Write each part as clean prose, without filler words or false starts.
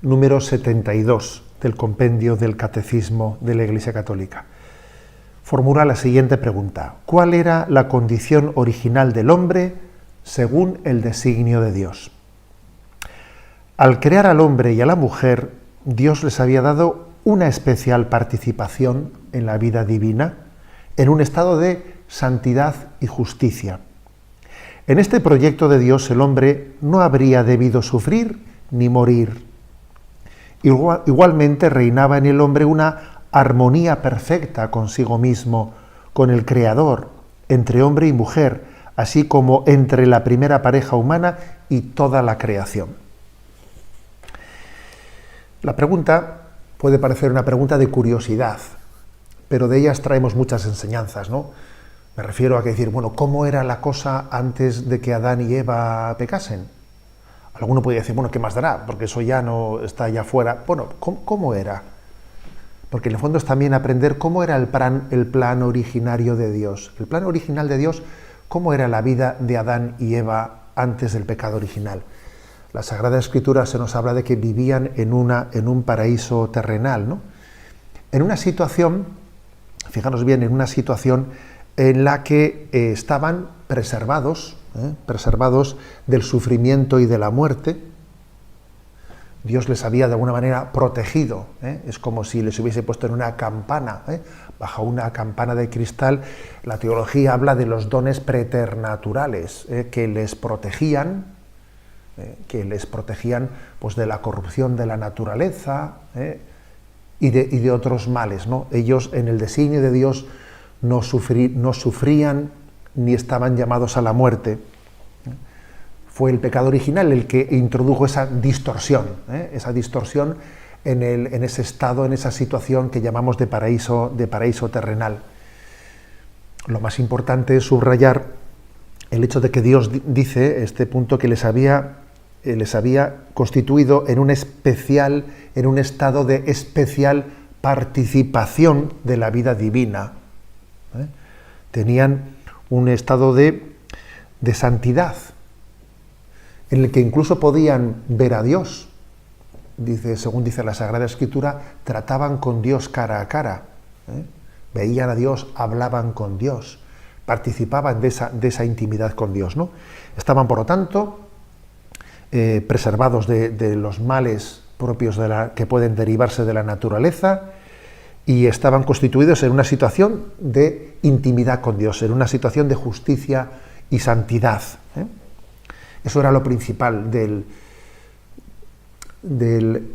Número 72 del compendio del Catecismo de la Iglesia Católica. Formula la siguiente pregunta: ¿cuál era la condición original del hombre según el designio de Dios? Al crear al hombre y a la mujer, Dios les había dado una especial participación en la vida divina, en un estado de santidad y justicia. En este proyecto de Dios, el hombre no habría debido sufrir ni morir. Igualmente reinaba en el hombre una armonía perfecta consigo mismo, con el Creador, entre hombre y mujer, así como entre la primera pareja humana y toda la creación. La pregunta puede parecer una pregunta de curiosidad, pero de ellas traemos muchas enseñanzas, ¿no? Me refiero a decir, bueno, ¿cómo era la cosa antes de que Adán y Eva pecasen? Alguno podría decir, bueno, ¿qué más dará? Porque eso ya no está allá afuera. Bueno, ¿cómo era? Porque en el fondo es también aprender cómo era el plan originario de Dios. El plan original de Dios, ¿cómo era la vida de Adán y Eva antes del pecado original? La Sagrada Escritura se nos habla de que vivían en un paraíso terrenal, ¿no? En una situación, fijaros bien, en una situación en la que estaban preservados del sufrimiento y de la muerte. Dios les había de alguna manera protegido, es como si les hubiese puesto en una campana, bajo una campana de cristal. La teología habla de los dones preternaturales que les protegían, pues, de la corrupción de la naturaleza y de otros males, ¿no? Ellos, en el designio de Dios, no sufrían ni estaban llamados a la muerte. Fue el pecado original el que introdujo esa distorsión en ese estado, en esa situación que llamamos de paraíso terrenal. Lo más importante es subrayar el hecho de que Dios dice, este punto, que les había constituido en un estado de especial participación de la vida divina. Tenían un estado de santidad, en el que incluso podían ver a Dios. Según dice la Sagrada Escritura, trataban con Dios cara a cara. Veían a Dios, hablaban con Dios, participaban de esa intimidad con Dios, ¿no? Estaban, por lo tanto, preservados de los males propios que pueden derivarse de la naturaleza, y estaban constituidos en una situación de intimidad con Dios, en una situación de justicia y santidad. Eso era lo principal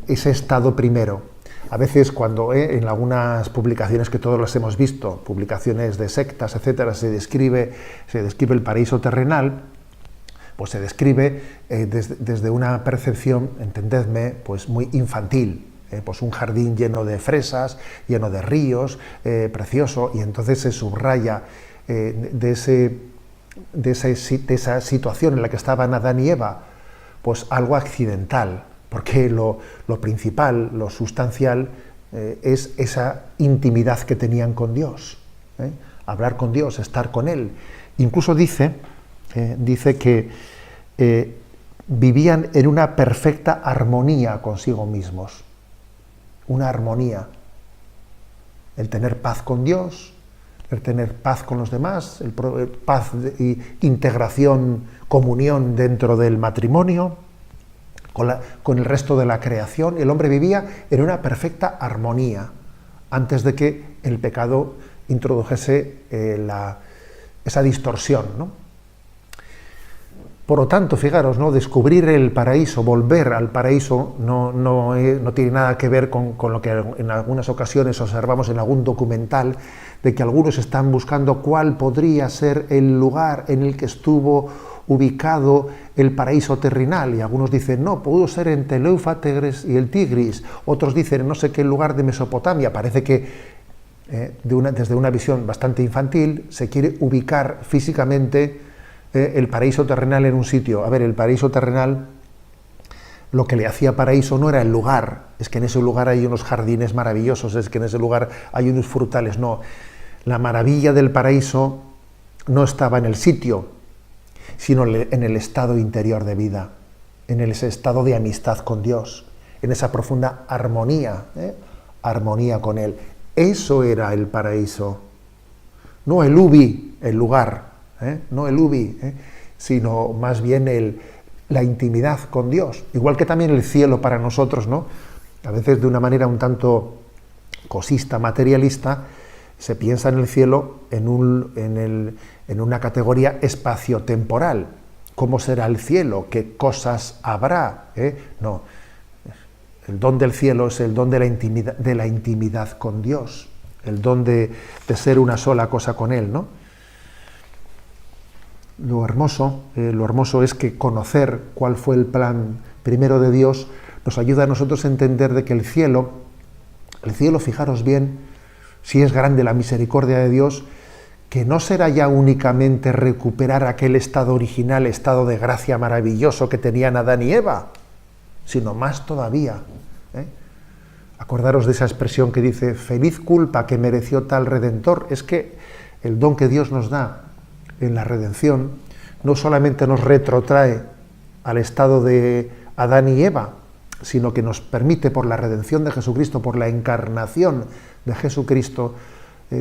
ese estado primero. A veces, cuando en algunas publicaciones que todos las hemos visto, publicaciones de sectas, etcétera, se describe el paraíso terrenal, pues se describe desde una percepción, entendedme, pues muy infantil. Pues un jardín lleno de fresas, lleno de ríos, precioso, y entonces se subraya de esa situación en la que estaban Adán y Eva, pues algo accidental, porque lo principal, lo sustancial, es esa intimidad que tenían con Dios, hablar con Dios, estar con Él. Incluso dice que vivían en una perfecta armonía consigo mismos. Una armonía, el tener paz con Dios, el tener paz con los demás, paz y integración, comunión dentro del matrimonio, con el resto de la creación. El hombre vivía en una perfecta armonía antes de que el pecado introdujese esa distorsión, ¿no? Por lo tanto, fijaros, ¿no? Descubrir el paraíso, volver al paraíso, no tiene nada que ver con lo que en algunas ocasiones observamos en algún documental, de que algunos están buscando cuál podría ser el lugar en el que estuvo ubicado el paraíso terrenal, y algunos dicen, no, pudo ser entre el Éufrates y el Tigris, otros dicen no sé qué lugar de Mesopotamia. Parece que desde una visión bastante infantil se quiere ubicar físicamente el paraíso terrenal en un sitio. A ver, el paraíso terrenal Lo que le hacía paraíso no era el lugar, es que en ese lugar hay unos jardines maravillosos, es que en ese lugar hay unos frutales, no. La maravilla del paraíso no estaba en el sitio, sino en el estado interior de vida, en ese estado de amistad con Dios, en esa profunda armonía, armonía con Él. Eso era el paraíso, no el ubi, el lugar, no el ubi, sino más bien la intimidad con Dios, igual que también el cielo para nosotros, ¿no? A veces de una manera un tanto cosista, materialista, se piensa en el cielo en una categoría espaciotemporal. ¿Cómo será el cielo? ¿Qué cosas habrá? No, el don del cielo es el don de la intimidad con Dios, el don de ser una sola cosa con Él, ¿no? Lo hermoso es que conocer cuál fue el plan primero de Dios nos ayuda a nosotros a entender de que el cielo, fijaros bien, si es grande la misericordia de Dios, que no será ya únicamente recuperar aquel estado original, estado de gracia maravilloso que tenían Adán y Eva, sino más todavía. Acordaros de esa expresión que dice, feliz culpa que mereció tal Redentor. Es que el don que Dios nos da en la redención no solamente nos retrotrae al estado de Adán y Eva, sino que nos permite, por la redención de Jesucristo, por la encarnación de Jesucristo,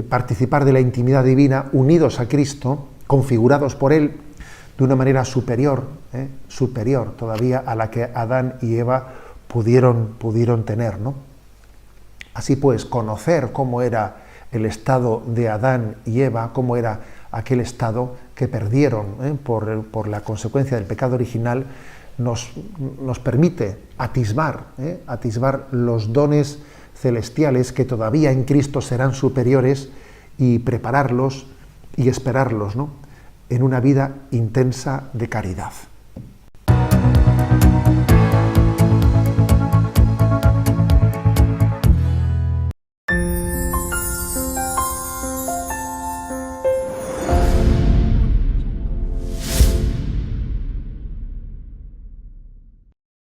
participar de la intimidad divina, unidos a Cristo, configurados por Él, de una manera superior todavía a la que Adán y Eva pudieron tener, ¿no? Así pues, conocer cómo era el estado de Adán y Eva, cómo era aquel estado que perdieron por la consecuencia del pecado original, nos permite atisbar los dones celestiales que todavía en Cristo serán superiores y prepararlos y esperarlos, ¿no?, en una vida intensa de caridad.